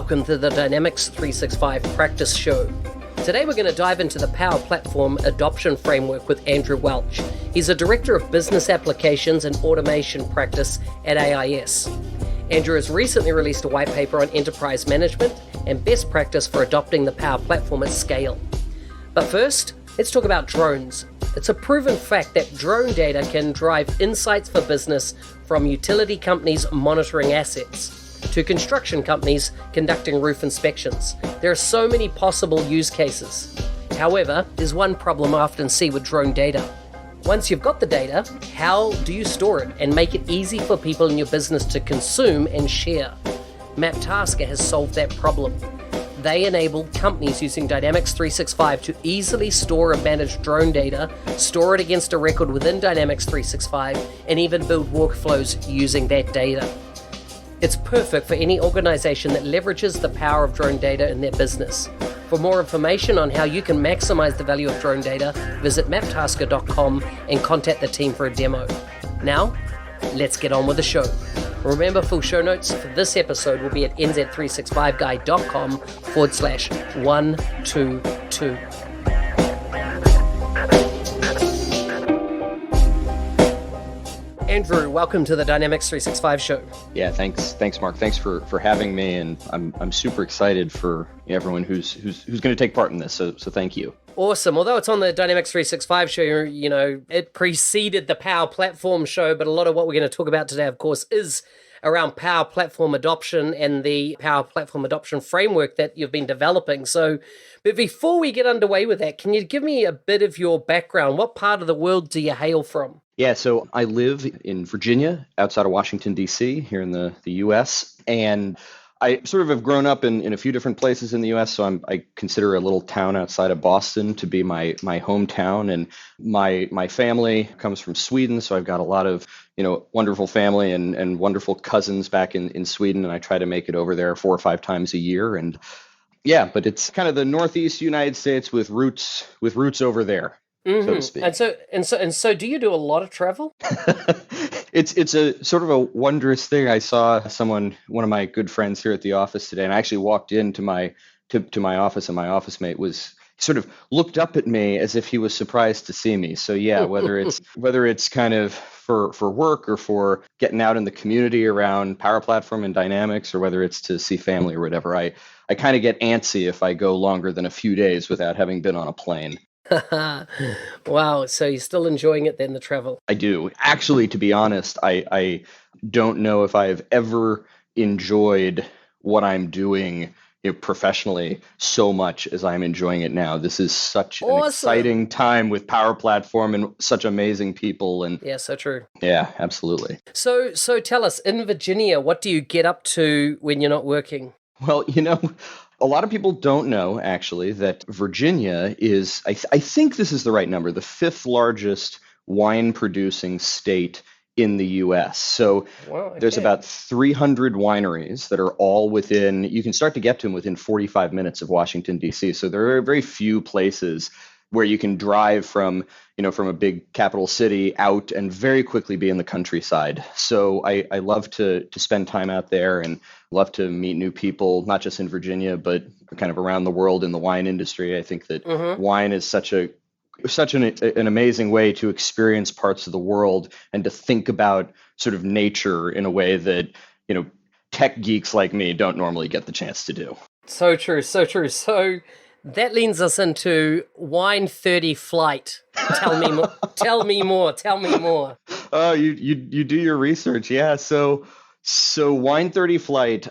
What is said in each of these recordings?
welcome to the Dynamics 365 Practice Show. Today we're going to dive into the Power Platform Adoption Framework with Andrew Welch. He's a Director of Business Applications and Automation Practice at AIS. Andrew has recently released a white paper on enterprise management and best practice for adopting the Power Platform at scale. But first, let's talk about drones. It's a proven fact that drone data can drive insights for business from utility companies monitoring assets to construction companies conducting roof inspections. There are so many possible use cases. However, there's one problem I often see with drone data. Once you've got the data, how do you store it and make it easy for people in your business to consume and share? Maptasker has solved that problem. They enable companies using Dynamics 365 to easily store and manage drone data, store it against a record within Dynamics 365, and even build workflows using that data. It's perfect for any organization that leverages the power of drone data in their business. For more information on how you can maximize the value of drone data, visit maptasker.com and contact the team for a demo. Now, let's get on with the show. Remember, full show notes for this episode will be at nz365guide.com/122. Andrew, welcome to the Dynamics 365 show. Yeah, thanks, Mark. Thanks for having me, and I'm super excited for everyone who's going to take part in this. So thank you. Awesome. Although it's on the Dynamics 365 show, it preceded the Power Platform show, but a lot of what we're going to talk about today, of course, is around Power Platform adoption and the Power Platform adoption framework that you've been developing. So, but before we get underway with that, can you give me a bit of your background? What part of the world do you hail from? Yeah, so I live in Virginia, outside of Washington, D.C., here in the U.S., and I sort of have grown up in a few different places in the U.S., so I consider a little town outside of Boston to be my hometown, and my family comes from Sweden, so I've got a lot of wonderful family and wonderful cousins back in Sweden, and I try to make it over there 4 or 5 times a year, and yeah, but it's kind of the Northeast United States with roots over there. Mm-hmm. So to speak. And so, do you do a lot of travel? It's a sort of a wondrous thing. I saw one of my good friends here at the office today, and I actually walked into my office, and my office mate sort of looked up at me as if he was surprised to see me. So yeah, whether it's kind of for work or for getting out in the community around Power Platform and Dynamics, or whether it's to see family or whatever, I kind of get antsy if I go longer than a few days without having been on a plane. Wow. So you're still enjoying it then, the travel? I do. Actually, to be honest, I don't know if I've ever enjoyed what I'm doing professionally so much as I'm enjoying it now. This is such an exciting time with Power Platform and such amazing people. And yeah, so true. Yeah, absolutely. So tell us, in Virginia, what do you get up to when you're not working? Well, a lot of people don't know, actually, that Virginia is, I think this is the right number, the 5th largest wine-producing state in the U.S. So There's about 300 wineries that are all within, you can start to get to them within 45 minutes of Washington, D.C. So there are very few places where you can drive from a big capital city out and very quickly be in the countryside. So I love to spend time out there and love to meet new people, not just in Virginia, but kind of around the world in the wine industry. I think that wine is such an amazing way to experience parts of the world and to think about sort of nature in a way that, tech geeks like me don't normally get the chance to do. So true, so true. So that leads us into Wine 30 Flight. Tell me more. Tell me more. Oh, you do your research. Yeah. So Wine 30 Flight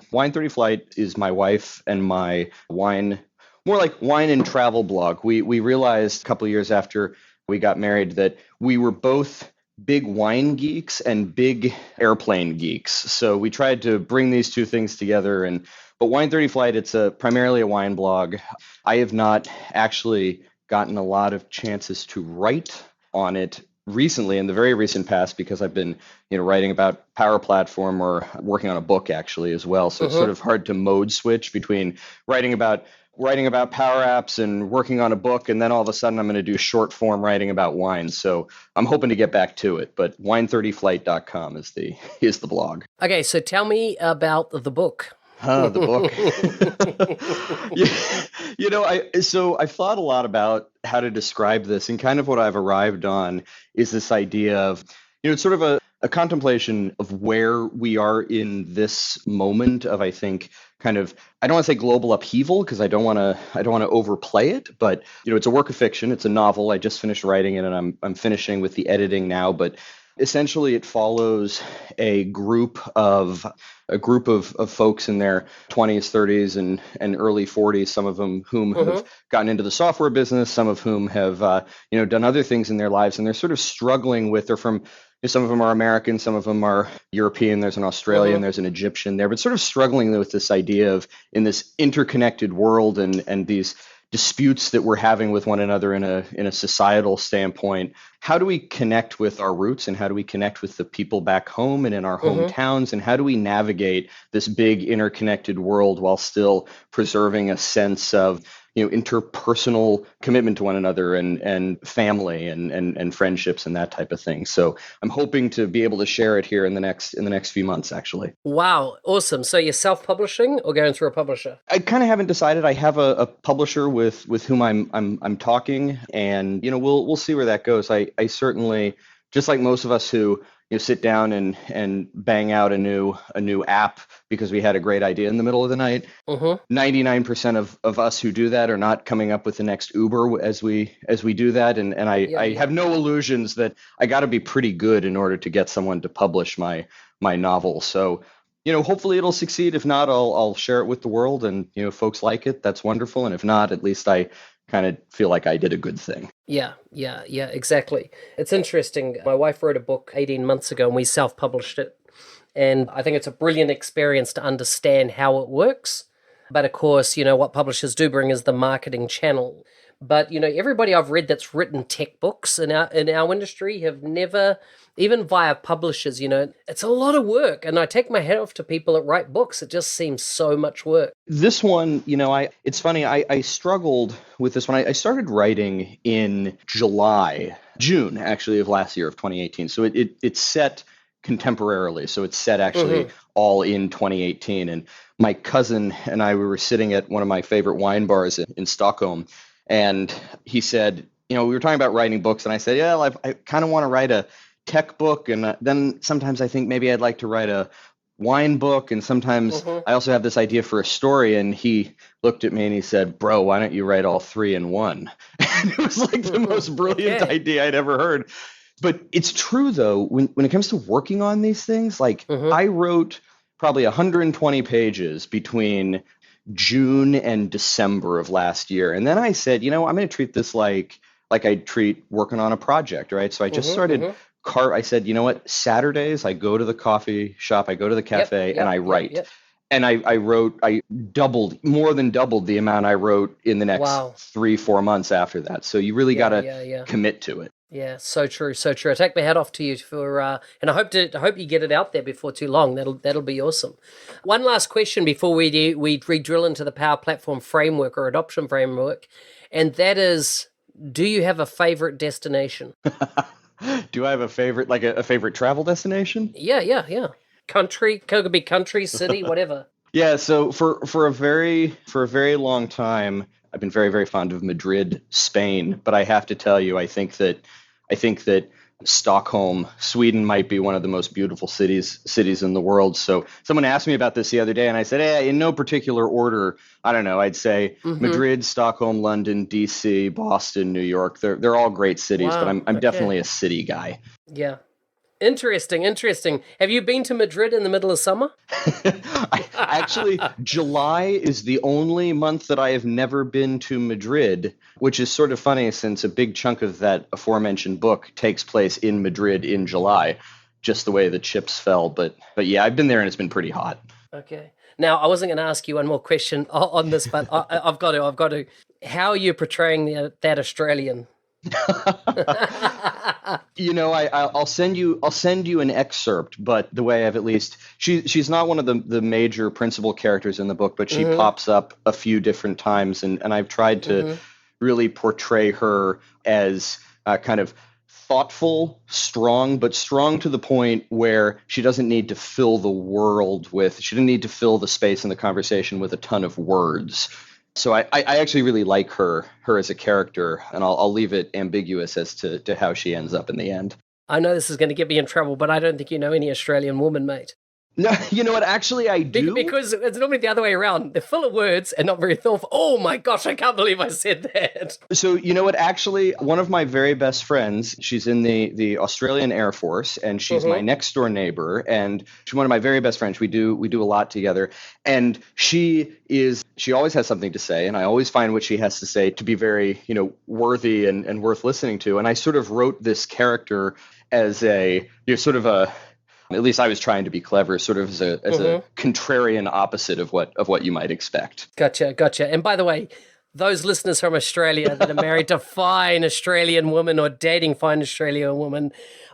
is my wife and my more like wine and travel blog. We realized a couple of years after we got married that we were both big wine geeks and big airplane geeks. So we tried to bring these two things together. But Wine 30 Flight, it's primarily a wine blog. I have not actually gotten a lot of chances to write on it recently, in the very recent past, because I've been writing about Power Platform or working on a book actually as well. So it's sort of hard to mode switch between writing about PowerApps and working on a book, and then all of a sudden I'm going to do short form writing about wine. So I'm hoping to get back to it, but wine30flight.com is the blog. Okay, so tell me about the book. The book. Yeah, so I've thought a lot about how to describe this, and kind of what I've arrived on is this idea of, it's sort of a contemplation of where we are in this moment of, I think, kind of, I don't want to say global upheaval, because I don't want to overplay it, but it's a work of fiction. It's a novel. I just finished writing it, and I'm finishing with the editing now, but essentially it follows a group of folks in their 20s, 30s, and early 40s, some of them whom have gotten into the software business, some of whom have done other things in their lives, and they're sort of struggling with, they're from, some of them are American, some of them are European, there's an Australian, there's an Egyptian there, but sort of struggling with this idea of, in this interconnected world, and these disputes that we're having with one another in a societal standpoint, how do we connect with our roots, and how do we connect with the people back home and in our hometowns, and how do we navigate this big interconnected world while still preserving a sense of interpersonal commitment to one another, and family, and friendships, and that type of thing. So I'm hoping to be able to share it here in the next few months, actually. Wow, awesome. So you're self-publishing or going through a publisher? I kind of haven't decided. I have a publisher with whom I'm talking, and we'll see where that goes. I certainly, just like most of us who sit down and bang out a new app because we had a great idea in the middle of the night. 99% of us who do that are not coming up with the next Uber as we do that, and I have no illusions that I got to be pretty good in order to get someone to publish my novel. So hopefully it'll succeed. If not, I'll share it with the world, and if folks like it, that's wonderful. And if not, at least I kind of feel like I did a good thing. Yeah, exactly. It's interesting. My wife wrote a book 18 months ago, and we self-published it. And I think it's a brilliant experience to understand how it works. But of course, what publishers do bring is the marketing channel. But, everybody I've read that's written tech books in our industry have never, even via publishers, it's a lot of work. And I take my hat off to people that write books. It just seems so much work. This one, it's funny, I struggled with this one. I started writing in June, actually, of last year, of 2018. So it's set contemporarily. So it's set actually all in 2018. And my cousin and I, we were sitting at one of my favorite wine bars in Stockholm. And he said, we were talking about writing books, and I said, yeah, I kind of want to write a tech book. And then sometimes I think maybe I'd like to write a wine book. And sometimes I also have this idea for a story. And he looked at me and he said, bro, why don't you write all three in one? And it was like the most brilliant idea I'd ever heard. But it's true, though, when it comes to working on these things, like I wrote probably 120 pages between June and December of last year. And then I said, I'm going to treat this like I treat working on a project, right? So I just started, I said, Saturdays I go to the coffee shop, I go to the cafe, and I write. And I wrote, more than doubled the amount I wrote in the next 3-4 months after that. So you really got to commit to it. Yeah, so true, so true. I take my hat off to you for, and I hope you get it out there before too long. That'll be awesome. One last question before we drill into the Power Platform framework or adoption framework, and that is, do you have a favorite destination? Do I have a favorite, like a favorite travel destination? Yeah. Country, could be country, city, whatever. Yeah, so for a very long time, I've been very, very fond of Madrid, Spain, but I have to tell you, I think that Stockholm, Sweden might be one of the most beautiful cities in the world. So someone asked me about this the other day, and I said, in no particular order, I don't know, I'd say Madrid, Stockholm, London, DC, Boston, New York. They're all great cities, but I'm definitely a city guy. Yeah. Interesting. Have you been to Madrid in the middle of summer? Actually, July is the only month that I have never been to Madrid, which is sort of funny since a big chunk of that aforementioned book takes place in Madrid in July, just the way the chips fell. But yeah, I've been there and it's been pretty hot. Okay. Now, I wasn't going to ask you one more question on this, but I've got to. How are you portraying that Australian? I'll send you an excerpt, but the way I've at least she's not one of the major principal characters in the book, but she pops up a few different times, and I've tried to really portray her as kind of thoughtful, strong, but strong to the point where she doesn't need to fill the world with, she didn't need to fill the space in the conversation with a ton of words. So I actually really like her as a character, and I'll leave it ambiguous as to how she ends up in the end. I know this is going to get me in trouble, but I don't think you know any Australian woman, mate. No, you know what? Actually, I do. Because it's normally the other way around. They're full of words and not very thoughtful. Oh my gosh, I can't believe I said that. So, you know what? Actually, one of my very best friends, she's in the Australian Air Force, and she's my next door neighbor, and she's one of my very best friends. We do a lot together, and she always has something to say, and I always find what she has to say to be very, worthy and worth listening to. And I sort of wrote this character as sort of a, at least I was trying to be clever, sort of as a contrarian opposite of what you might expect. Gotcha. And by the way, those listeners from Australia that are married to fine Australian women or dating fine Australian women,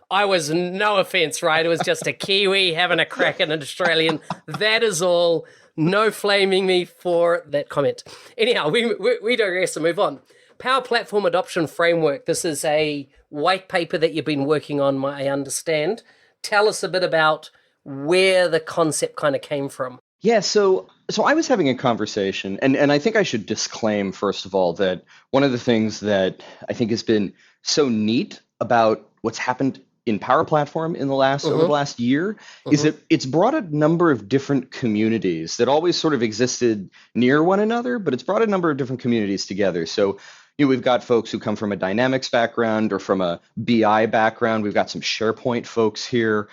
I was no offense, right? It was just a Kiwi having a crack at an Australian. That is all. No flaming me for that comment. Anyhow, we digress and move on. Power Platform Adoption Framework. This is a white paper that you've been working on, I understand. Tell us a bit about where the concept kind of came from. Yeah, so I was having a conversation, and I think I should disclaim, first of all, that one of the things that I think has been so neat about what's happened in Power Platform in over the last year is that it's brought a number of different communities that always sort of existed near one another, but it's brought a number of different communities together. So we've got folks who come from a Dynamics background or from a BI background. We've got some SharePoint folks here,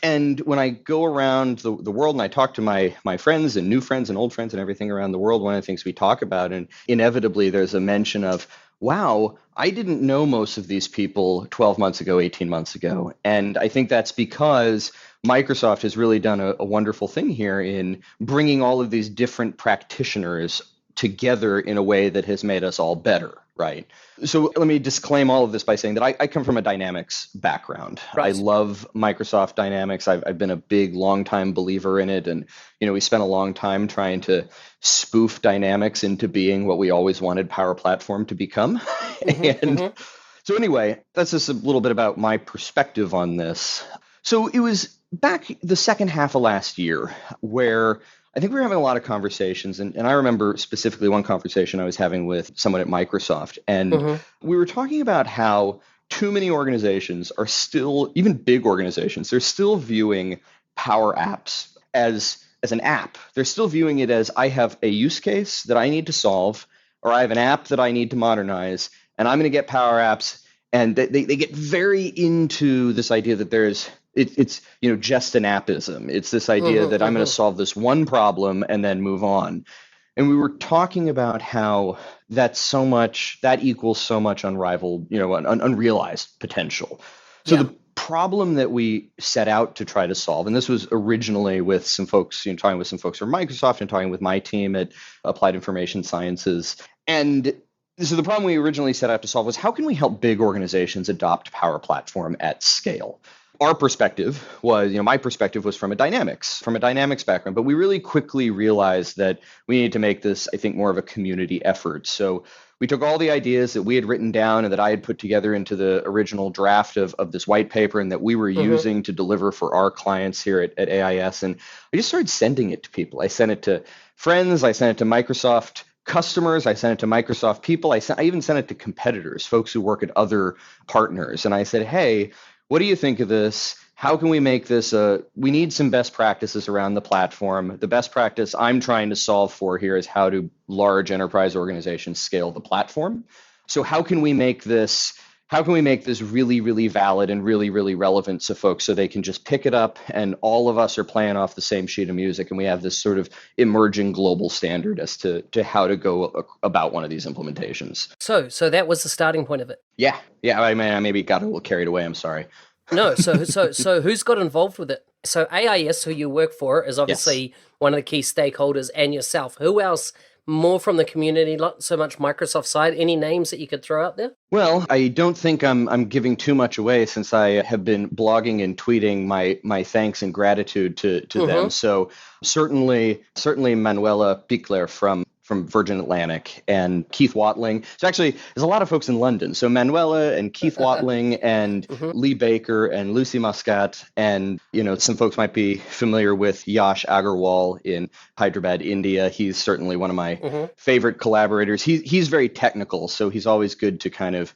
and when I go around the world and I talk to my friends and new friends and old friends and everything around the world, one of the things we talk about, and inevitably there's a mention of, wow, I didn't know most of these people 12 months ago, 18 months ago. And I think that's because Microsoft has really done a wonderful thing here in bringing all of these different practitioners together in a way that has made us all better, right? So let me disclaim all of this by saying that I come from a Dynamics background. Right. I love Microsoft Dynamics. I've been a big, long-time believer in it. And, we spent a long time trying to spoof Dynamics into being what we always wanted Power Platform to become. So anyway, that's just a little bit about my perspective on this. So it was back the second half of last year where I think we were having a lot of conversations, and I remember specifically one conversation I was having with someone at Microsoft, and we were talking about how too many organizations are still, even big organizations, they're still viewing PowerApps as an app. They're still viewing it as, I have a use case that I need to solve, or I have an app that I need to modernize, and I'm going to get PowerApps, and they get very into this idea that it's just an appism. It's this idea that I'm going to solve this one problem and then move on. And we were talking about how that equals so much unrivaled, unrealized potential. So the problem that we set out to try to solve, and this was originally with some folks, talking with some folks from Microsoft and talking with my team at Applied Information Sciences. And so the problem we originally set out to solve was, how can we help big organizations adopt Power Platform at scale? Our perspective was, my perspective was from a Dynamics background, but we really quickly realized that we needed to make this, I think, more of a community effort. So we took all the ideas that we had written down and that I had put together into the original draft of this white paper and that we were using to deliver for our clients here at AIS. And I just started sending it to people. I sent it to friends. I sent it to Microsoft customers. I sent it to Microsoft people. I even sent it to competitors, folks who work at other partners. And I said, hey, what do you think of this? How can we make this we need some best practices around the platform. The best practice I'm trying to solve for here is how do large enterprise organizations scale the platform? So how can we make this really, really valid and really, really relevant to folks so they can just pick it up and all of us are playing off the same sheet of music and we have this sort of emerging global standard as to how to go about one of these implementations. So that was the starting point of it. Yeah. I mean, I maybe got a little carried away. I'm sorry. No. So who's got involved with it? So AIS, who you work for, is obviously one of the key stakeholders, and yourself. Who else? More from the community, not so much Microsoft side. Any names that you could throw out there? Well, I don't think I'm giving too much away since I have been blogging and tweeting my thanks and gratitude to them. So certainly Manuela Pichler from from Virgin Atlantic, and Keith Watling. So actually, there's a lot of folks in London. So Manuela and Keith Watling and Lee Baker and Lucy Muscat, and some folks might be familiar with Yash Agarwal in Hyderabad, India. He's certainly one of my favorite collaborators. He's very technical, so he's always good to kind of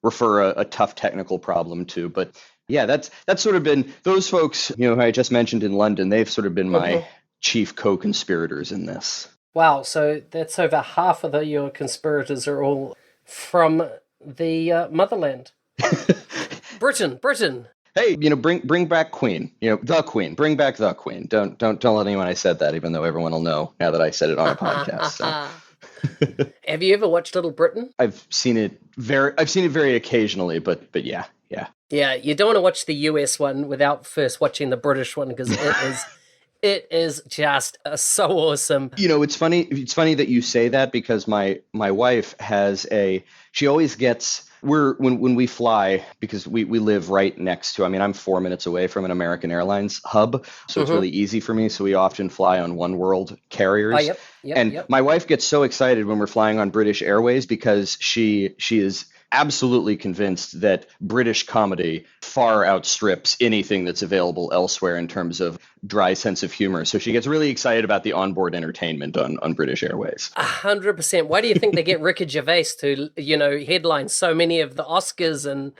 refer a tough technical problem to. But yeah, that's sort of been those folks who I just mentioned in London. They've sort of been my chief co-conspirators in this. Wow, so that's over half of your conspirators are all from the motherland. Britain. Hey, bring back Queen. The Queen. Bring back the Queen. Don't tell anyone I said that, even though everyone will know now that I said it on a podcast. So. Have you ever watched Little Britain? I've seen it very occasionally, but yeah. Yeah, you don't want to watch the US one without first watching the British one, because it is just so awesome. It's funny that you say that, because my wife she always gets, when we fly, because we live right next to, I'm 4 minutes away from an American Airlines hub, so it's really easy for me. So we often fly on One World carriers. Yep. My wife gets so excited when we're flying on British Airways, because she is absolutely convinced that British comedy far outstrips anything that's available elsewhere in terms of dry sense of humor. So she gets really excited about the onboard entertainment on British Airways. 100%. Why do you think they get Ricky Gervais to, headline so many of the Oscars? And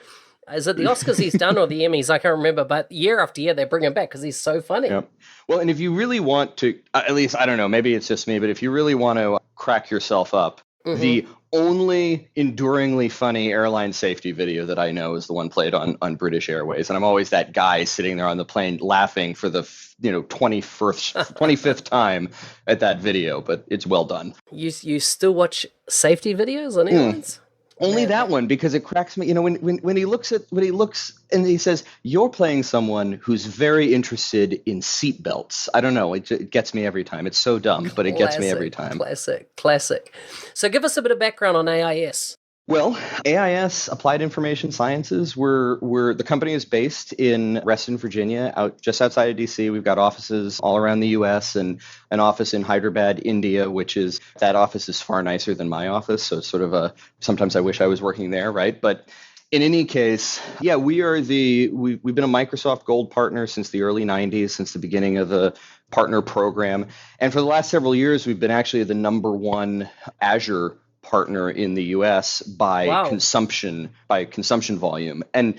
is it the Oscars he's done or the Emmys? I can't remember. But year after year, they bring him back because he's so funny. Yep. Well, and if you really want to, at least, I don't know, maybe it's just me, but if you really want to crack yourself up, the only enduringly funny airline safety video that I know is the one played on British Airways. And I'm always that guy sitting there on the plane laughing for the 25th time at that video, but it's well done. You still watch safety videos on airlines? Only that one, because it cracks me. When he looks and he says, "You're playing someone who's very interested in seatbelts." I don't know. It gets me every time. It's so dumb, but it gets me every time. Classic. So give us a bit of background on AIS. Well, AIS, Applied Information Sciences, the company is based in Reston, Virginia, just outside of DC. We've got offices all around the US and an office in Hyderabad, India, that office is far nicer than my office. So it's sort of sometimes I wish I was working there, right? But in any case, yeah, we've been a Microsoft Gold partner since the early 90s, since the beginning of the partner program. And for the last several years, we've been actually the number one Azure partner in the US by consumption volume. And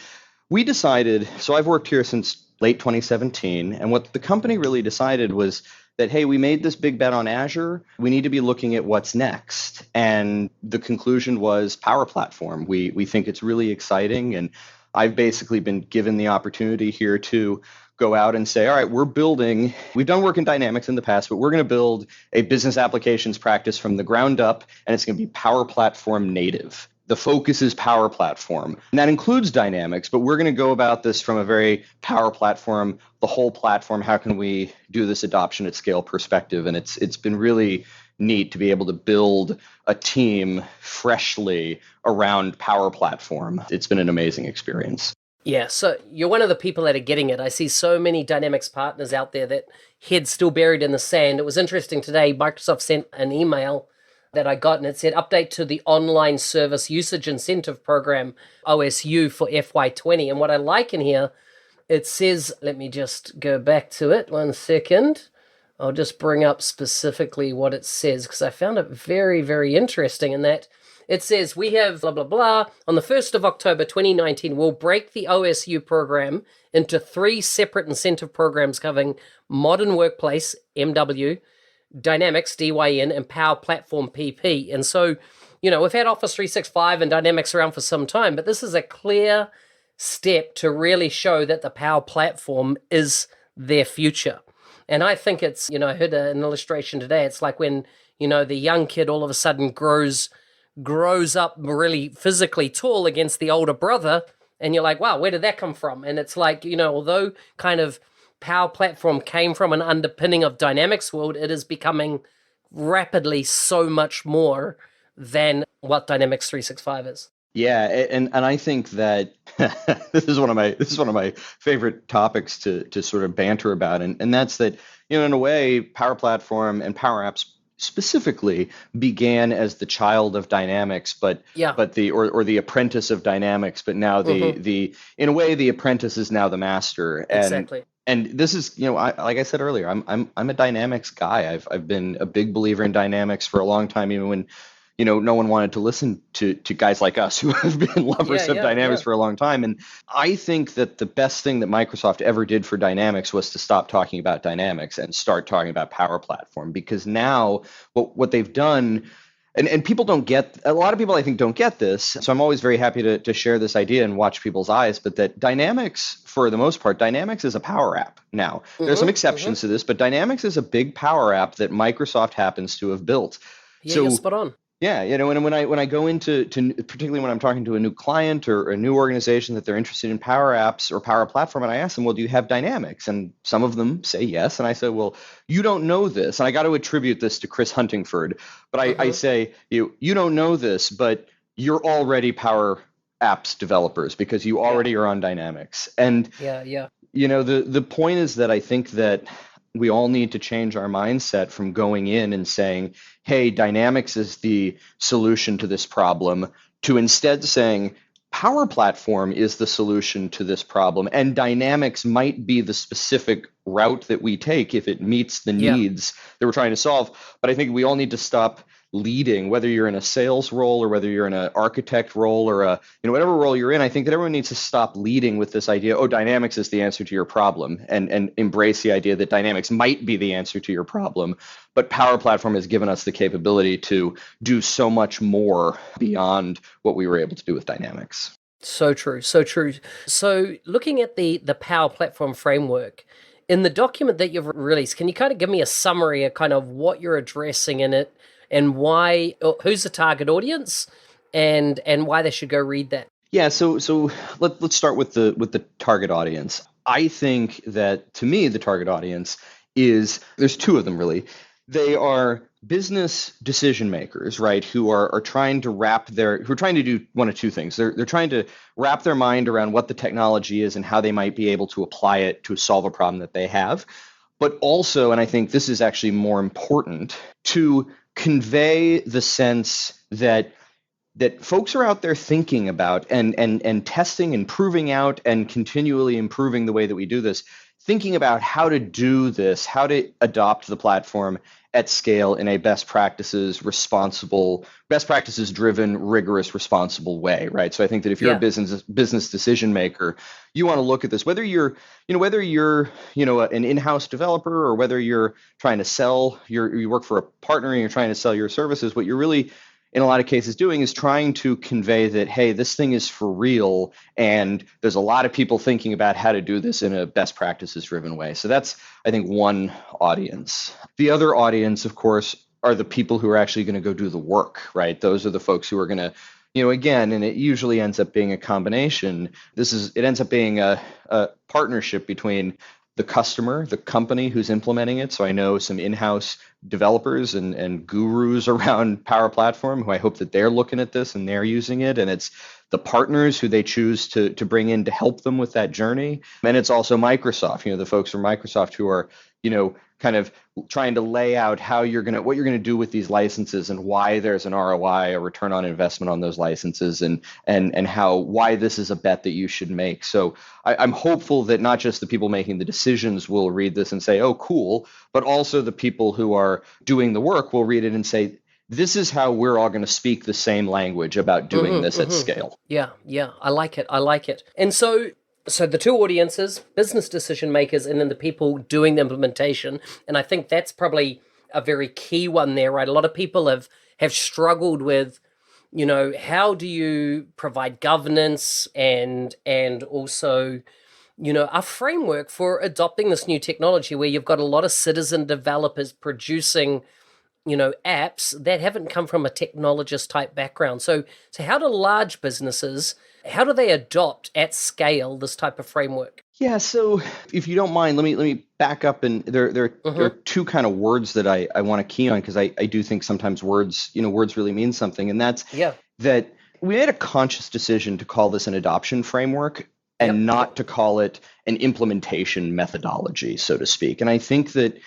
we decided, so I've worked here since late 2017, and what the company really decided was that, hey, we made this big bet on Azure, we need to be looking at what's next. And the conclusion was Power Platform. We think it's really exciting, and I've basically been given the opportunity here to go out and say, all right, we've done work in Dynamics in the past, but we're going to build a business applications practice from the ground up, and it's going to be Power Platform native. The focus is Power Platform, and that includes Dynamics, but we're going to go about this from a very Power Platform, the whole platform. How can we do this adoption at scale perspective? And it's been really neat to be able to build a team freshly around Power Platform. It's been an amazing experience. Yeah, so you're one of the people that are getting it. I see so many Dynamics partners out there that head still buried in the sand. It was interesting today, Microsoft sent an email that I got, and it said, update to the Online Service Usage Incentive Program, OSU, for FY20. And what I like in here, it says, let me just go back to it 1 second. I'll just bring up specifically what it says, because I found it very, very interesting in that it says, we have blah, blah, blah. On the 1st of October 2019, we'll break the OSU program into 3 separate incentive programs covering Modern Workplace, MW, Dynamics, DYN, and Power Platform, PP. And so, we've had Office 365 and Dynamics around for some time, but this is a clear step to really show that the Power Platform is their future. And I think it's, I heard an illustration today. It's like when, the young kid all of a sudden grows up really physically tall against the older brother, and you're like, wow, where did that come from? And it's like, although kind of Power Platform came from an underpinning of Dynamics world, it is becoming rapidly so much more than what Dynamics 365 is. Yeah, and I think that this is one of my favorite topics to sort of banter about, and that's that, in a way, Power Platform and PowerApps specifically began as the child of Dynamics, but Yeah. the apprentice of Dynamics, but now the in a way the apprentice is now the master. Exactly. And this is, like I said earlier, I'm a Dynamics guy. I've been a big believer in Dynamics for a long time, even when no one wanted to listen to guys like us who have been lovers of Dynamics for a long time. And I think that the best thing that Microsoft ever did for Dynamics was to stop talking about Dynamics and start talking about Power Platform, because now what they've done, and people don't get, a lot of people I think don't get this. So I'm always very happy to share this idea and watch people's eyes, but that Dynamics, for the most part, Dynamics is a Power App now. There's some exceptions to this, but Dynamics is a big Power App that Microsoft happens to have built. Yeah, you're spot on. Yeah, and when I go into particularly when I'm talking to a new client or a new organization that they're interested in Power Apps or Power Platform, and I ask them, well, do you have Dynamics? And some of them say yes, and I say, well, you don't know this, and I got to attribute this to Chris Huntingford, but I say, you don't know this, but you're already Power Apps developers because you already are on Dynamics. And the point is that I think that we all need to change our mindset from going in and saying, hey, Dynamics is the solution to this problem, to instead saying Power Platform is the solution to this problem, and Dynamics might be the specific route that we take if it meets the needs that we're trying to solve. But I think we all need to stop leading, whether you're in a sales role or whether you're in an architect role or whatever role you're in. I think that everyone needs to stop leading with this idea, oh, Dynamics is the answer to your problem, and embrace the idea that Dynamics might be the answer to your problem. But Power Platform has given us the capability to do so much more beyond what we were able to do with Dynamics. So true, so true. So looking at the Power Platform framework, in the document that you've released, can you kind of give me a summary of kind of what you're addressing in it, and why, who's the target audience, and why they should go read that? Yeah, so let's start with the target audience. I think that, to me, the target audience there's two of them really. They are business decision makers, right, who are trying to who are trying to do one of two things. They're trying to wrap their mind around what the technology is and how they might be able to apply it to solve a problem that they have. But also, and I think this is actually more important, to convey the sense that folks are out there thinking about and testing and proving out and continually improving the way that we do this, thinking about how to do this, how to adopt the platform at scale in a best practices driven, rigorous, responsible way, right? So I think that if you're a business decision maker, you want to look at this, whether you're an in-house developer or whether you're trying to sell you work for a partner and you're trying to sell your services. What you're really, in a lot of cases, doing is trying to convey that, hey, this thing is for real, and there's a lot of people thinking about how to do this in a best practices driven way. So that's, I think, one audience. The other audience, of course, are the people who are actually going to go do the work, right? Those are the folks who are going to, again, and it usually ends up being a combination. It ends up being a partnership between the customer, the company who's implementing it. So I know some in-house developers and gurus around Power Platform who I hope that they're looking at this and they're using it. And it's the partners who they choose to bring in to help them with that journey. And it's also Microsoft, the folks from Microsoft who are, kind of trying to lay out what you're going to do with these licenses and why there's an ROI, a return on investment on those licenses, and why this is a bet that you should make. So I'm hopeful that not just the people making the decisions will read this and say, oh, cool, but also the people who are doing the work will read it and say, this is how we're all going to speak the same language about doing this at scale. Yeah, I like it. And so the two audiences, business decision makers, and then the people doing the implementation. And I think that's probably a very key one there, right? A lot of people have struggled with, how do you provide governance and also, a framework for adopting this new technology where you've got a lot of citizen developers producing, apps that haven't come from a technologist type background. So how do large businesses, how do they adopt at scale this type of framework? Yeah, so if you don't mind, let me back up, and there are two kind of words that I want to key on, because I do think sometimes words really mean something, and that's that we made a conscious decision to call this an adoption framework and not to call it an implementation methodology, so to speak. And I think that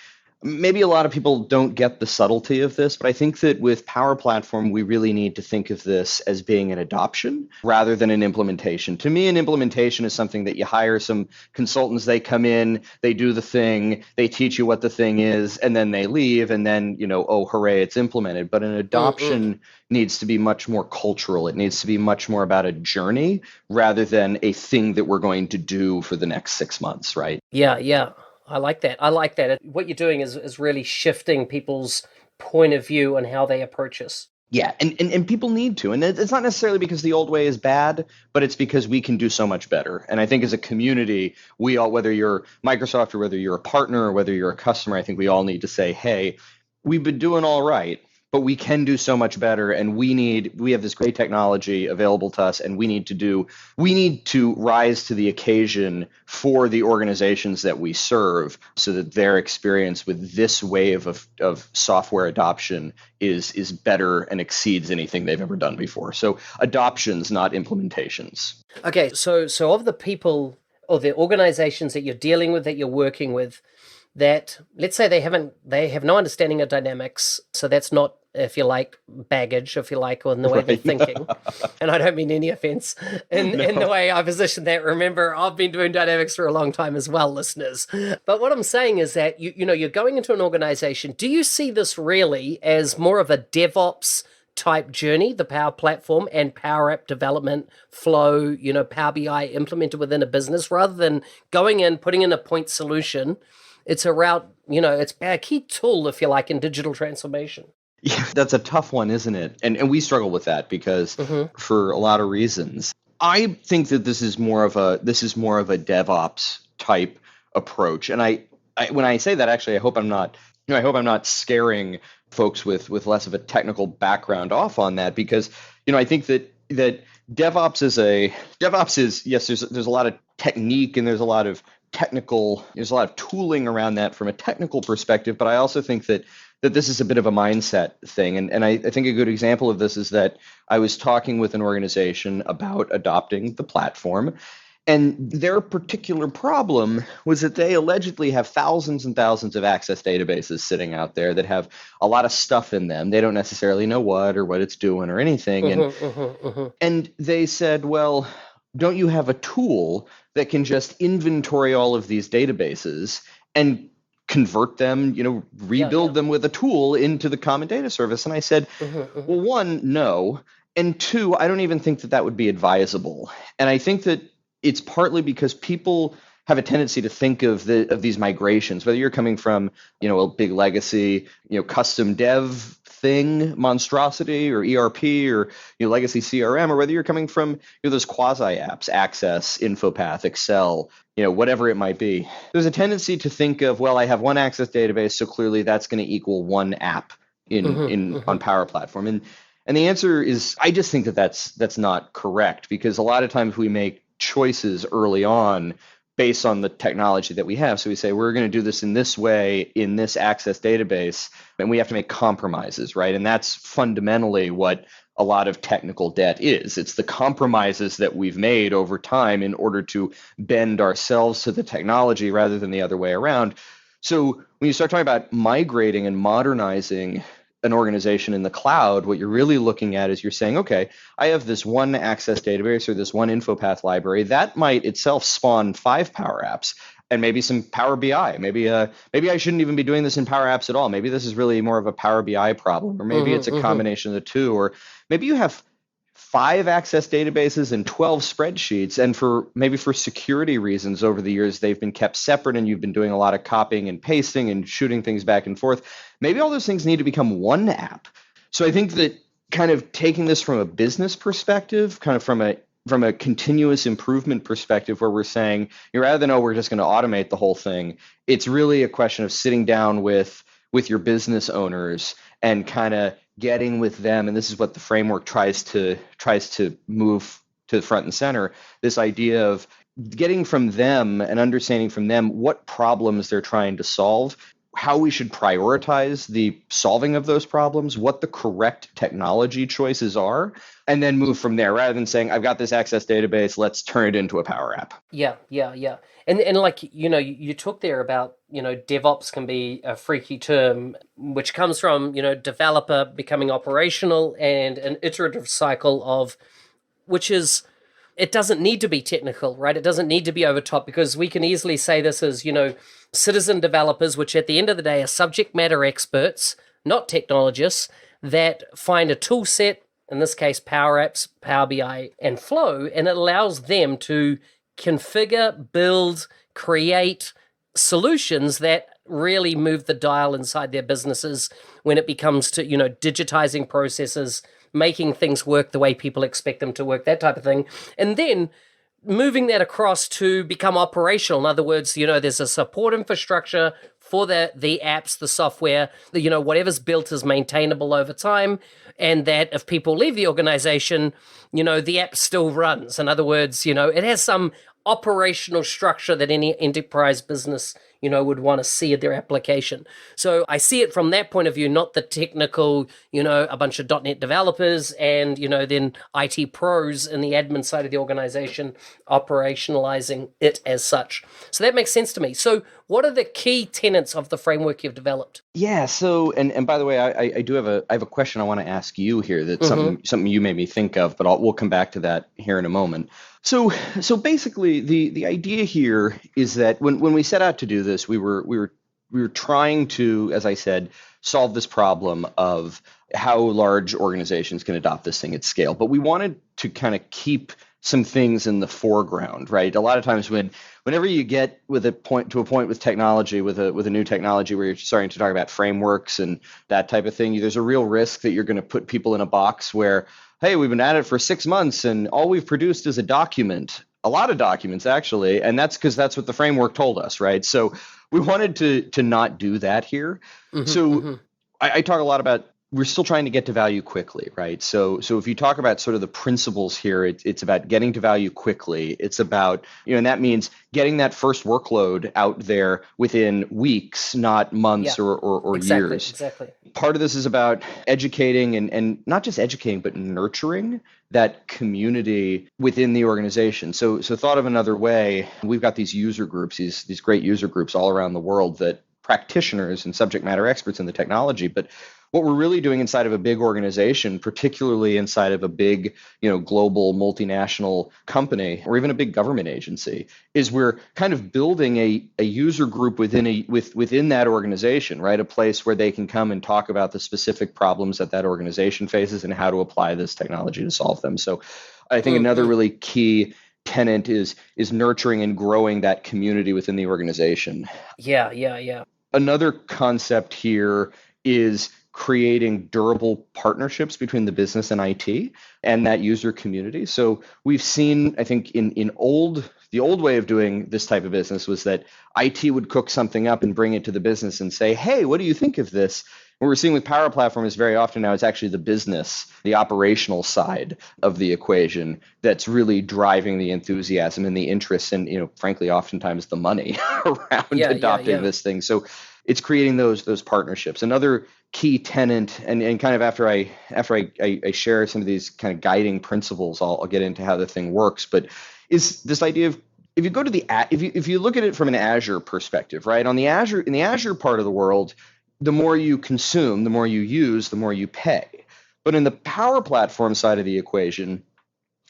maybe a lot of people don't get the subtlety of this, but I think that with Power Platform, we really need to think of this as being an adoption rather than an implementation. To me, an implementation is something that you hire some consultants, they come in, they do the thing, they teach you what the thing is, and then they leave, and then, oh, hooray, it's implemented. But an adoption needs to be much more cultural. It needs to be much more about a journey rather than a thing that we're going to do for the next 6 months, right? Yeah, yeah. I like that. I like that. What you're doing is really shifting people's point of view on how they approach us. Yeah, and people need to. And it's not necessarily because the old way is bad, but it's because we can do so much better. And I think as a community, we all, whether you're Microsoft or whether you're a partner or whether you're a customer, I think we all need to say, hey, we've been doing all right, but we can do so much better. And we have this great technology available to us, and we need to rise to the occasion for the organizations that we serve so that their experience with this wave of software adoption is better and exceeds anything they've ever done before. So adoptions, not implementations. Okay, so of the people or the organizations that you're dealing with, that you're working with, that let's say they have no understanding of dynamics, so that's not, if you like, baggage, if you like, or in the way they're thinking. And I don't mean any offense in the way I position that. Remember, I've been doing dynamics for a long time as well, listeners. But what I'm saying is that you're going into an organization. Do you see this really as more of a DevOps type journey, the Power Platform and Power App development flow, Power BI implemented within a business, rather than going in, putting in a point solution? It's a route, it's a key tool, if you like, in digital transformation. Yeah, that's a tough one, isn't it? And we struggle with that because for a lot of reasons. I think that this is more of a DevOps type approach. And I when I say that, actually, I hope I'm not scaring folks with less of a technical background off on that, because I think that DevOps is yes, there's a lot of technique and there's a lot of tooling around that from a technical perspective, but I also think that this is a bit of a mindset thing. And I think a good example of this is that I was talking with an organization about adopting the platform, and their particular problem was that they allegedly have thousands and thousands of Access databases sitting out there that have a lot of stuff in them. They don't necessarily know what it's doing or anything. And they said, well, don't you have a tool that can just inventory all of these databases and convert them, rebuild them with a tool into the common data service? And I said, well, one, no. And two, I don't even think that would be advisable. And I think that it's partly because people have a tendency to think of these migrations, whether you're coming from, a big legacy, custom dev thing, monstrosity, or ERP, or legacy CRM, or whether you're coming from those quasi apps, Access, InfoPath, Excel, whatever it might be. There's a tendency to think of, well, I have one Access database, so clearly that's going to equal one app on Power Platform. And the answer is, I just think that's not correct, because a lot of times we make choices early on based on the technology that we have. So we say, we're going to do this in this way in this Access database, and we have to make compromises, right? And that's fundamentally what a lot of technical debt is. It's the compromises that we've made over time in order to bend ourselves to the technology rather than the other way around. So when you start talking about migrating and modernizing an organization in the cloud, what you're really looking at is you're saying, okay, I have this one Access database or this one InfoPath library that might itself spawn 5 Power Apps and maybe some Power BI. Maybe I shouldn't even be doing this in Power Apps at all. Maybe this is really more of a Power BI problem, or maybe it's a combination of the two, or maybe you have 5 Access databases and 12 spreadsheets, and for security reasons over the years they've been kept separate, and you've been doing a lot of copying and pasting and shooting things back and forth. Maybe all those things need to become one app. So I think that kind of taking this from a business perspective, kind of from a continuous improvement perspective, where we're saying, rather than, we're just going to automate the whole thing, it's really a question of sitting down with your business owners and kind of getting with them, and this is what the framework tries to move to the front and center, this idea of getting from them and understanding from them what problems they're trying to solve, how we should prioritize the solving of those problems, what the correct technology choices are, and then move from there rather than saying, I've got this Access database, let's turn it into a Power App. Yeah, yeah, yeah. And like, you talk there about, DevOps can be a freaky term, which comes from, developer becoming operational and an iterative cycle of, which is, it doesn't need to be technical, right? It doesn't need to be over top, because we can easily say this as, citizen developers, which at the end of the day are subject matter experts, not technologists, that find a tool set, in this case, PowerApps, Power BI, and Flow, and it allows them to configure, build, create solutions that really move the dial inside their businesses when it becomes to, digitizing processes, making things work the way people expect them to work, that type of thing. And then moving that across to become operational. In other words, there's a support infrastructure for the apps, the software, whatever's built is maintainable over time. And that if people leave the organization, the app still runs. In other words, it has some operational structure that any enterprise business, would want to see at their application. So I see it from that point of view, not the technical, a bunch of .NET developers and, then IT pros in the admin side of the organization operationalizing it as such. So that makes sense to me. So what are the key tenets of the framework you've developed? Yeah. So, and by the way, I do have I have a question I want to ask you here. That's something you made me think of, but we'll come back to that here in a moment. So basically, the idea here is that when we set out to do this, we were trying to, as I said, solve this problem of how large organizations can adopt this thing at scale. But we wanted to kind of keep some things in the foreground, right? A lot of times whenever you get to a point with technology, with a new technology where you're starting to talk about frameworks and that type of thing, there's a real risk that you're going to put people in a box where, hey, we've been at it for 6 months and all we've produced is a lot of documents actually, and that's because that's what the framework told us, right? So we wanted to not do that here. I talk a lot about, we're still trying to get to value quickly, right? So if you talk about sort of the principles here, it's about getting to value quickly. It's about, and that means getting that first workload out there within weeks, not months or years. Exactly. Part of this is about educating and not just educating, but nurturing that community within the organization. So thought of another way, we've got these user groups, these great user groups all around the world that practitioners and subject matter experts in the technology, but what we're really doing inside of a big organization, particularly inside of a big, global multinational company or even a big government agency, is we're kind of building a user group within that organization, right? A place where they can come and talk about the specific problems that organization faces and how to apply this technology to solve them. So I think another really key tenet is nurturing and growing that community within the organization. Yeah. Another concept here is creating durable partnerships between the business and IT and that user community. So we've seen, I think, the old way of doing this type of business was that IT would cook something up and bring it to the business and say, hey, what do you think of this? What we're seeing with Power Platform is very often now it's actually the business, the operational side of the equation that's really driving the enthusiasm and the interest and, frankly, oftentimes the money around adopting this thing. So it's creating those partnerships. Another key tenet, and kind of after I share some of these kind of guiding principles, I'll get into how the thing works. But is this idea of, if you go to if you look at it from an Azure perspective, right? In the Azure part of the world, the more you consume, the more you use, the more you pay. But in the Power Platform side of the equation,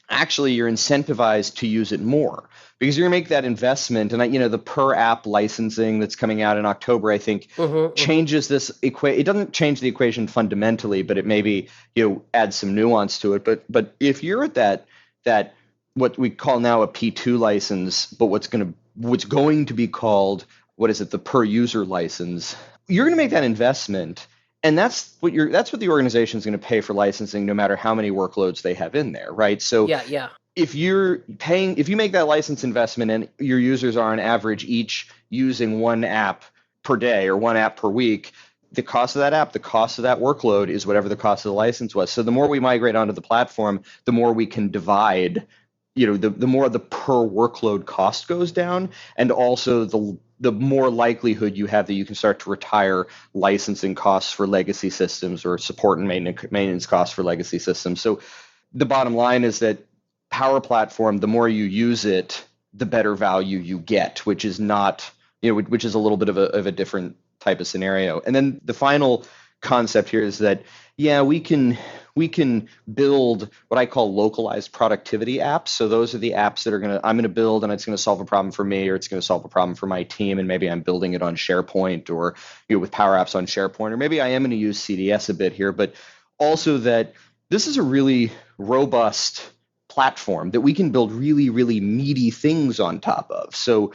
actually you're incentivized to use it more because you're going to make that investment. And the per app licensing that's coming out in October, I think, changes this equation. It doesn't change the equation fundamentally, but it maybe adds some nuance to it. But if you're at that what we call now a P2 license, but what's going to be called, the per user license, you're going to make that investment. And that's what the organization is going to pay for licensing, no matter how many workloads they have in there, right? So if you make that license investment and your users are on average each using one app per day or one app per week, the cost of that app, the cost of that workload is whatever the cost of the license was. So the more we migrate onto the platform, the more we can divide the more the per workload cost goes down, and also the more likelihood you have that you can start to retire licensing costs for legacy systems or support and maintenance costs for legacy systems. So the bottom line is that Power Platform, the more you use it, the better value you get, which is not, which is a little bit of a different type of scenario. And then the final concept here is that, yeah, we can build what I call localized productivity apps. So those are the apps that I'm going to build, and it's going to solve a problem for me, or it's going to solve a problem for my team, and maybe I'm building it on SharePoint, or with PowerApps on SharePoint, or maybe I am going to use CDS a bit here, but also that this is a really robust platform that we can build really, really meaty things on top of. So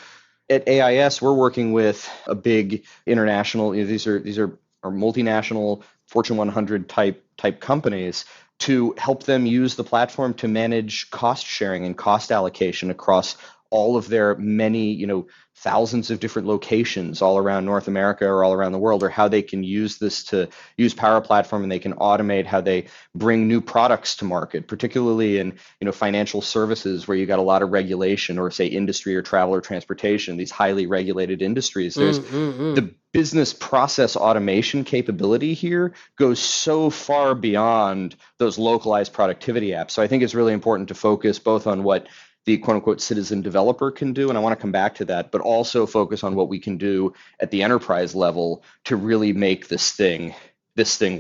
at AIS, we're working with a big international, these are multinational Fortune 100 type companies, to help them use the platform to manage cost sharing and cost allocation across all of their many, thousands of different locations all around North America or all around the world, or how they can use this to use Power Platform, and they can automate how they bring new products to market, particularly in financial services where you got a lot of regulation, or say industry or travel or transportation, these highly regulated industries. There's the business process automation capability here goes so far beyond those localized productivity apps. So I think it's really important to focus both on what the quote unquote citizen developer can do, and I want to come back to that, but also focus on what we can do at the enterprise level to really make this thing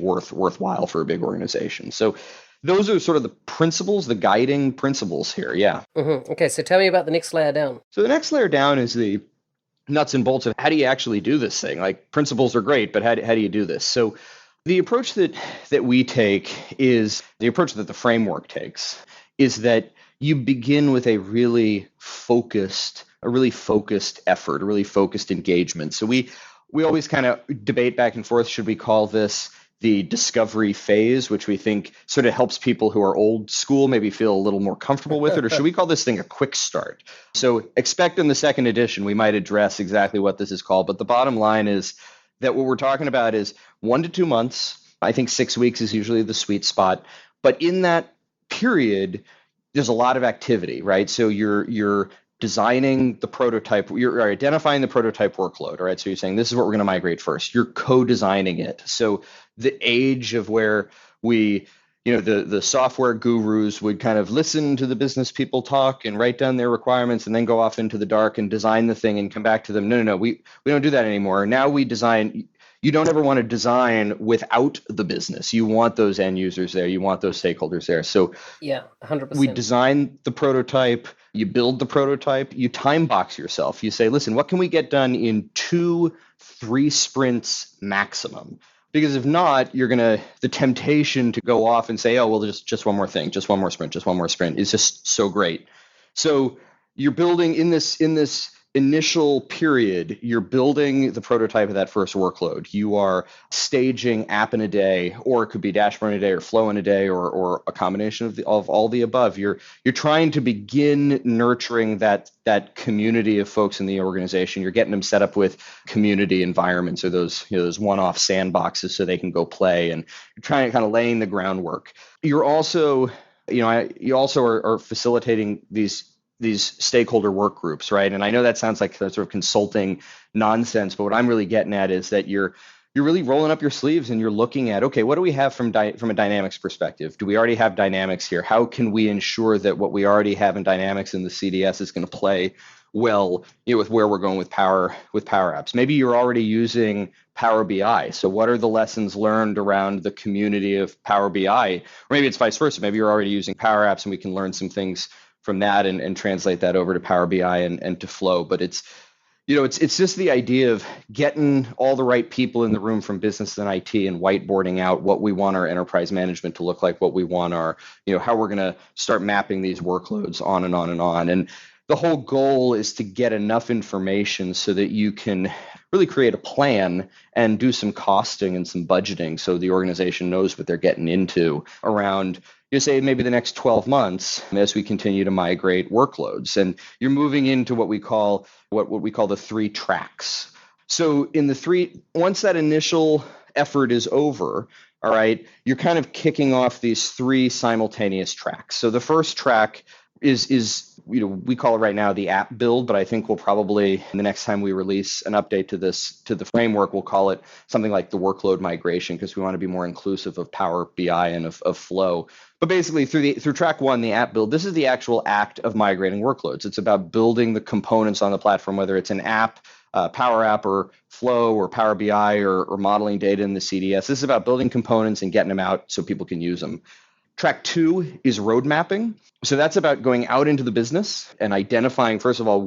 worthwhile for a big organization. So those are sort of the principles, the guiding principles here. Yeah. Mm-hmm. Okay, so tell me about the next layer down. So the next layer down is the nuts and bolts of how do you actually do this thing? Like, principles are great, but how do you do this? So the approach that we take is the approach that the framework takes, is that you begin with a really focused effort, a really focused engagement. So we always kind of debate back and forth, should we call this the discovery phase, which we think sort of helps people who are old school maybe feel a little more comfortable with it, or should we call this thing a quick start? So expect in the second edition, we might address exactly what this is called, but the bottom line is that what we're talking about is 1 to 2 months. I think 6 weeks is usually the sweet spot, but in that period, there's a lot of activity, right? So you're designing the prototype, you're identifying the prototype workload, all right? So you're saying, this is what we're going to migrate first. You're co-designing it. So the age of where we, the software gurus would kind of listen to the business people talk and write down their requirements and then go off into the dark and design the thing and come back to them. No, we don't do that anymore. Now we design. You don't ever want to design without the business. You want those end users there. You want those stakeholders there. So yeah, 100%. We design the prototype, you build the prototype, you time box yourself. You say, listen, what can we get done in 2-3 sprints maximum? Because if not, the temptation to go off and say, oh, well, just one more thing, just one more sprint is just so great. So you're building in this initial period, you're building the prototype of that first workload. You are staging app in a day, or it could be dashboard in a day, or flow in a day, or a combination of all the above. You're trying to begin nurturing that community of folks in the organization. You're getting them set up with community environments, or those one-off sandboxes so they can go play, and you're trying to kind of laying the groundwork. You're also are facilitating these stakeholder work groups, right? And I know that sounds like sort of consulting nonsense, but what I'm really getting at is that you're really rolling up your sleeves and you're looking at, okay, what do we have from a dynamics perspective? Do we already have dynamics here? How can we ensure that what we already have in dynamics in the CDS is going to play well, with where we're going with PowerApps? Maybe you're already using Power BI. So what are the lessons learned around the community of Power BI? Or maybe it's vice versa. Maybe you're already using PowerApps and we can learn some things from that and translate that over to Power BI and to Flow. But it's just the idea of getting all the right people in the room from business and IT and whiteboarding out what we want our enterprise management to look like, what we want our, how we're going to start mapping these workloads on and on and on. And the whole goal is to get enough information so that you can really create a plan and do some costing and some budgeting so the organization knows what they're getting into around, say, maybe the next 12 months as we continue to migrate workloads. And you're moving into what we call the 3 tracks. So once that initial effort is over, all right, you're kind of kicking off these 3 simultaneous tracks. So the first track we call it right now the app build, but I think we'll probably, the next time we release an update to the framework, we'll call it something like the workload migration, because we want to be more inclusive of Power BI and of Flow. But basically through track one, the app build, this is the actual act of migrating workloads. It's about building the components on the platform, whether it's an app, Power App or Flow or Power BI or modeling data in the CDS. This is about building components and getting them out so people can use them. Track two is road mapping. So that's about going out into the business and identifying, first of all,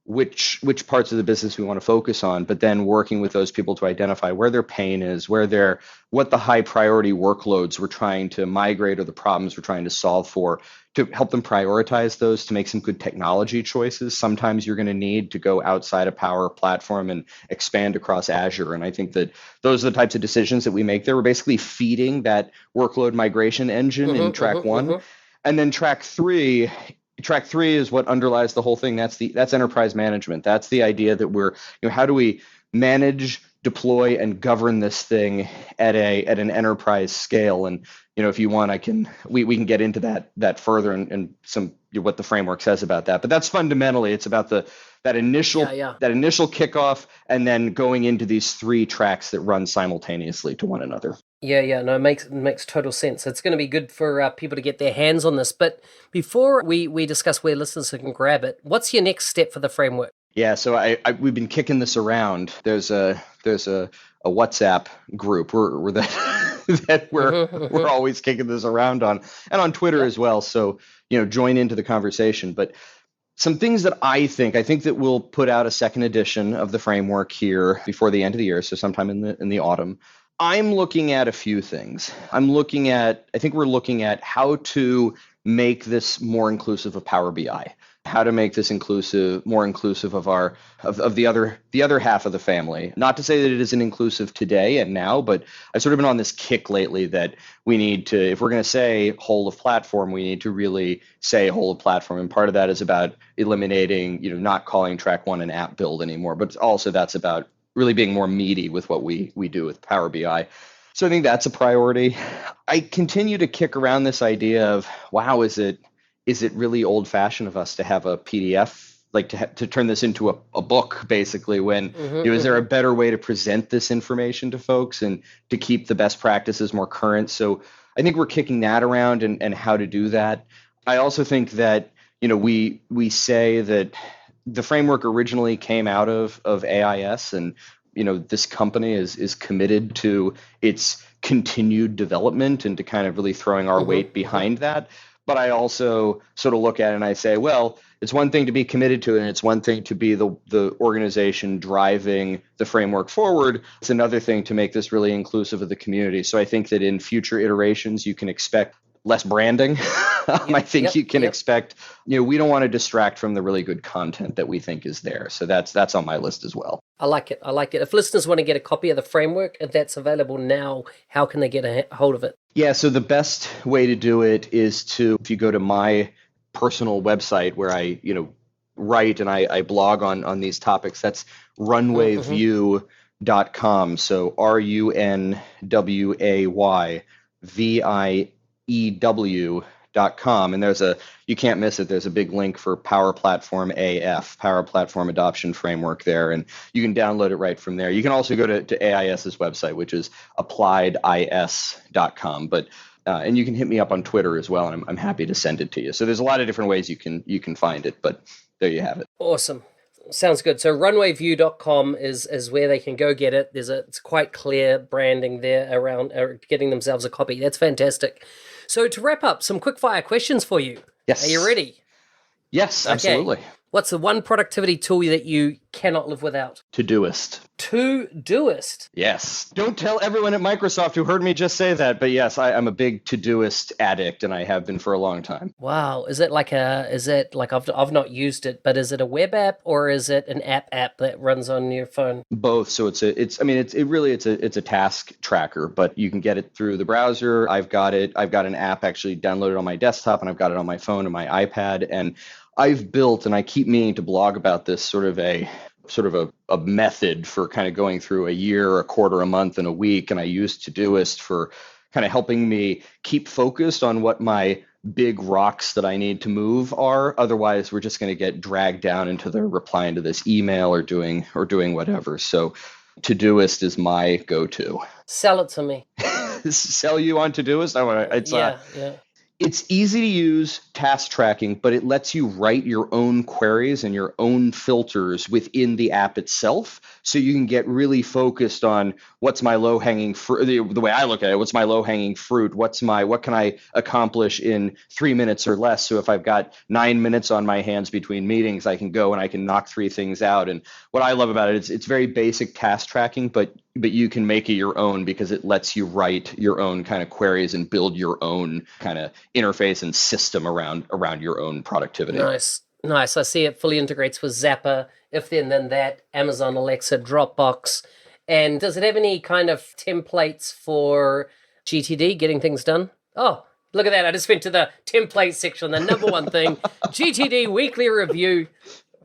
which parts of the business we want to focus on, but then working with those people to identify where their pain is, what the high priority workloads we're trying to migrate or the problems we're trying to solve for, to help them prioritize those, to make some good technology choices. Sometimes you're going to need to go outside a Power Platform and expand across Azure. And I think that those are the types of decisions that we make there. We're basically feeding that workload migration engine in track one. And then track three is what underlies the whole thing. That's enterprise management. That's the idea that how do we manage, deploy, and govern this thing at an enterprise scale? And if you want, we can get into that further and some what the framework says about that. But that's fundamentally, it's about that initial kickoff and then going into these three tracks that run simultaneously to one another. Yeah, no, it makes total sense. It's going to be good for people to get their hands on this. But before we discuss where listeners can grab it, what's your next step for the framework? Yeah, so we've been kicking this around. There's a WhatsApp group that we're always kicking this around on, and on Twitter as well. So join into the conversation. But some things that I think that we'll put out a second edition of the framework here before the end of the year, so sometime in the autumn. I'm looking at a few things. I think we're looking at how to make this more inclusive of Power BI, how to make this more inclusive of the other half of the family. Not to say that it isn't inclusive today and now, but I've sort of been on this kick lately that we need to, if we're going to say whole of platform, we need to really say whole of platform. And part of that is about eliminating, not calling track one an app build anymore, but also that's about really being more meaty with what we do with Power BI. So I think that's a priority. I continue to kick around this idea of, wow, is it really old fashioned of us to have a PDF, like to turn this into a book, basically, when is there a better way to present this information to folks and to keep the best practices more current? So I think we're kicking that around and how to do that. I also think that, we say that the framework originally came out of AIS, and this company is committed to its continued development and to kind of really throwing our weight behind that. But I also sort of look at it and I say, well, it's one thing to be committed to it, and it's one thing to be the organization driving the framework forward. It's another thing to make this really inclusive of the community. So I think that in future iterations, you can expect less branding. I think you can expect, we don't want to distract from the really good content that we think is there. So that's on my list as well. I like it. If listeners want to get a copy of the framework, if that's available now, how can they get a hold of it? Yeah, so the best way to do it is if you go to my personal website where I, write and I blog on these topics, that's runwayview.com. So runwayview.com. And you can't miss it. There's a big link for Power Platform AF, Power Platform Adoption Framework there. And you can download it right from there. You can also go to AIS's website, which is appliedis.com. But and you can hit me up on Twitter as well, and I'm happy to send it to you. So there's a lot of different ways you can find it, but there you have it. Awesome. Sounds good. So runwayview.com is where they can go get it. It's quite clear branding there around getting themselves a copy. That's fantastic. So to wrap up, some quick fire questions for you. Yes. Are you ready? Yes, absolutely. Okay. What's the one productivity tool that you cannot live without? Todoist. Todoist? Yes. Don't tell everyone at Microsoft who heard me just say that, but yes, I'm a big Todoist addict, and I have been for a long time. Wow. Is it like I've not used it, but is it a web app or is it an app that runs on your phone? Both. So it's a task tracker, but you can get it through the browser. I've got an app actually downloaded on my desktop, and I've got it on my phone and my iPad, and I've built, and I keep meaning to blog about this, sort of a method for kind of going through a year, a quarter, a month, and a week. And I use Todoist for kind of helping me keep focused on what my big rocks that I need to move are. Otherwise, we're just going to get dragged down into the replying to this email or doing whatever. So Todoist is my go-to. Sell it to me. Sell you on Todoist? Yeah. It's easy to use task tracking, but it lets you write your own queries and your own filters within the app itself. So you can get really focused on what's my low hanging fruit. The way I look at it, what's my low hanging fruit? What can I accomplish in 3 minutes or less? So if I've got 9 minutes on my hands between meetings, I can go and I can knock 3 things out. And what I love about it, it's very basic task tracking, but you can make it your own because it lets you write your own kind of queries and build your own kind of interface and system around your own productivity. Nice. I see it fully integrates with Zapper, if then that, Amazon Alexa, Dropbox. And does it have any kind of templates for GTD, getting things done? Oh, look at that. I just went to the template section, the number one thing, GTD weekly review.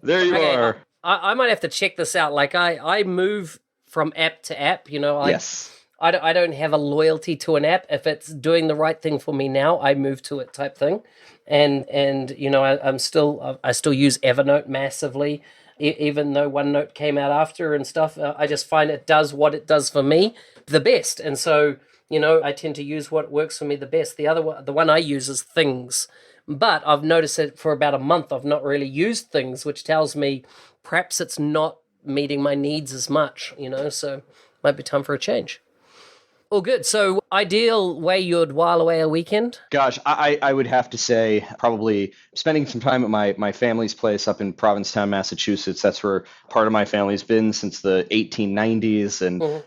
There you are. I might have to check this out. Like I move from app to app, Yes. I don't have a loyalty to an app. If it's doing the right thing for me now, I move to it type thing. And I still use Evernote massively, even though OneNote came out after and stuff. I just find it does what it does for me the best. And so, I tend to use what works for me the best. The one I use is Things. But I've noticed that for about a month, I've not really used Things, which tells me perhaps it's not meeting my needs as much, so might be time for a change. All good. So ideal way you'd while away a weekend? Gosh, I would have to say probably spending some time at my family's place up in Provincetown, Massachusetts. That's where part of my family's been since the 1890s. And, Wow.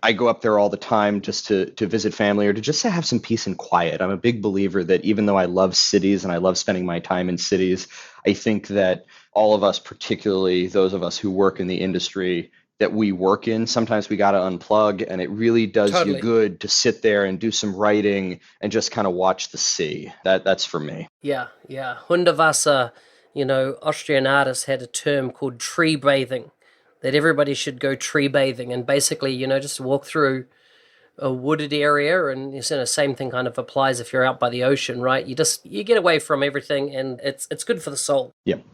I go up there all the time just to visit family or to just to have some peace and quiet. I'm a big believer that even though I love cities and I love spending my time in cities, I think that all of us, particularly those of us who work in the industry that we work in, sometimes we got to unplug, and it really does Totally. you good to sit there and do some writing and just kind of watch the sea. That's for me. Yeah. Hundertwasser, Austrian artists had a term called tree bathing, that everybody should go tree bathing and basically, just walk through a wooded area, and the same thing kind of applies if you're out by the ocean, right? You get away from everything, and it's good for the soul. Yep,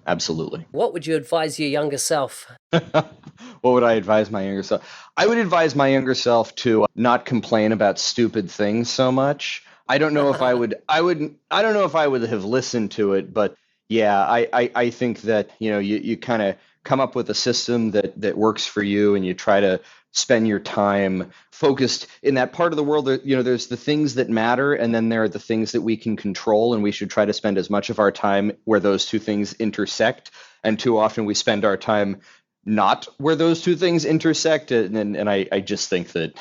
absolutely. What would you advise your younger self? What would I advise my younger self? I would advise my younger self to not complain about stupid things so much. I don't know if I don't know if I would have listened to it, but yeah, I think that, you kind of come up with a system that works for you, and you try to spend your time focused in that part of the world. There's the things that matter, and then there are the things that we can control, and we should try to spend as much of our time where those two things intersect. And too often we spend our time not where those two things intersect. And I just think that,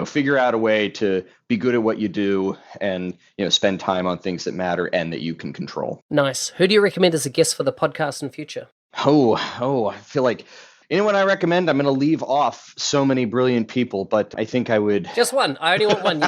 figure out a way to be good at what you do and, spend time on things that matter and that you can control. Nice. Who do you recommend as a guest for the podcast in future? I feel like anyone I recommend, I'm going to leave off so many brilliant people, but I think I would. Just one. I only want one.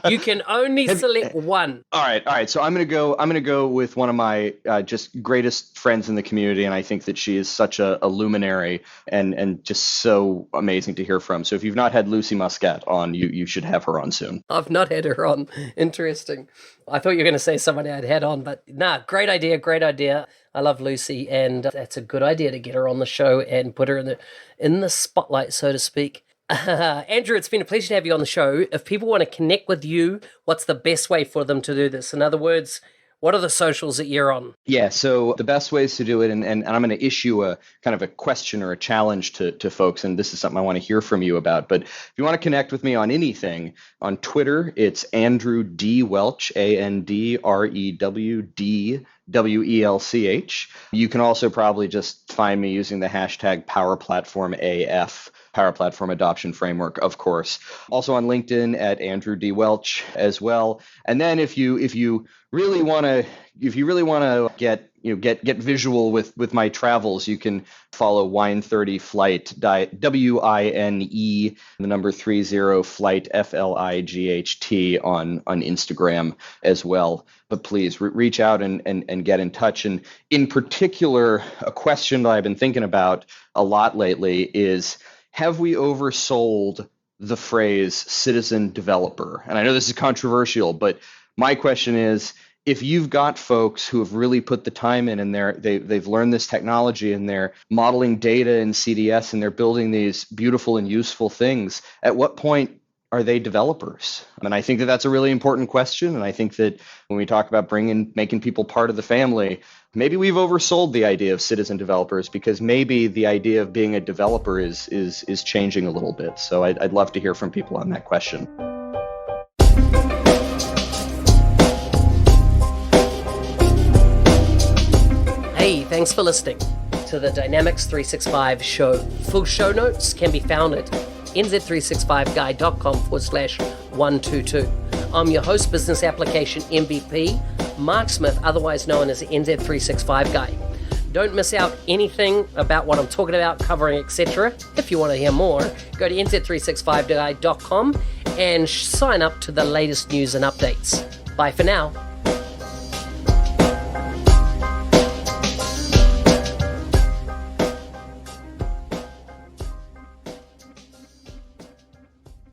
You can only select one. All right. So I'm going to go with one of my just greatest friends in the community, and I think that she is such a luminary and just so amazing to hear from. So if you've not had Lucy Muscat on, you should have her on soon. I've not had her on. Interesting. I thought you were going to say somebody I'd had on, but nah, great idea. I love Lucy, and that's a good idea to get her on the show and put her in the spotlight, so to speak. Andrew, it's been a pleasure to have you on the show. If people want to connect with you, what's the best way for them to do this? In other words, what are the socials that you're on? Yeah, so the best ways to do it, and I'm going to issue a kind of a question or a challenge to folks, and this is something I want to hear from you about. But if you want to connect with me on anything, on Twitter, it's Andrew D. Welch, AndrewDWelch. You can also probably just find me using the hashtag PowerPlatformAF. Power Platform Adoption Framework, of course. Also on LinkedIn at Andrew D. Welch as well. And then if you really want to get visual with my travels, you can follow Wine30 Flight, WINE, the number 30 Flight, FLIGHT on Instagram as well. But please reach out and get in touch. And in particular, a question that I've been thinking about a lot lately is, have we oversold the phrase citizen developer? And I know this is controversial, but my question is if you've got folks who have really put the time in and they've learned this technology and they're modeling data in CDS and they're building these beautiful and useful things, at what point are they developers? And I think that that's a really important question. And I think that when we talk about making people part of the family, maybe we've oversold the idea of citizen developers, because maybe the idea of being a developer is changing a little bit. So I'd love to hear from people on that question. Hey, thanks for listening to the Dynamics 365 show. Full show notes can be found at nz365guy.com/122. I'm your host, Business Application MVP, Mark Smith, otherwise known as NZ365 Guy. Don't miss out anything about what I'm talking about, covering, etc. If you want to hear more, go to nz365guy.com and sign up to the latest news and updates. Bye for now.